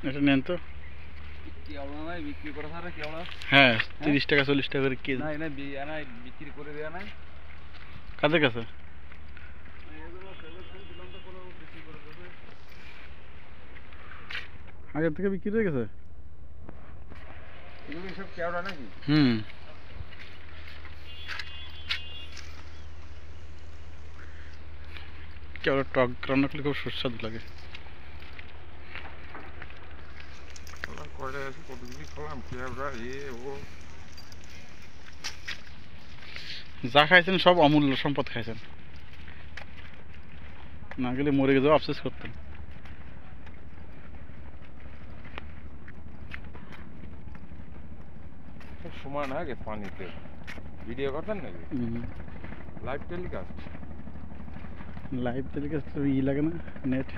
এটা নেন তো। কেওড়া নাই বিক্রি করা ছাড়া কেওড়া? হ্যাঁ 30 টাকা 40 টাকা করে কেজি। না এনে বিক্রি করে দেয়া নাই। কাদের কাছে? আগের থেকে বিক্রি হয়ে গেছে। এগুলো সব কেওড়া নাকি? কেওড়া টক রান্না করলে খুব সুস্বাদু লাগে। যা খাইছেন সব অমূল্য সম্পদ খাইছেন, না গেলে মরে গেলেও আফসোস করতেন। সময় না গেছে পানিতে ভিডিও করতেন নাকি? Live telecast? লাইভ টেলিকাস্ট লাগে না, নেট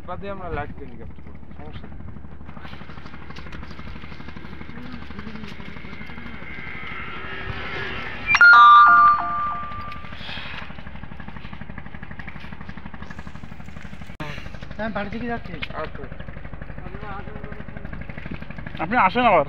বাদে আমরা লাইভ টেলিকাস্ট করছি, সমস্যা নেই। বাড়ি থেকে যাচ্ছি। আপনি আসেন আবার।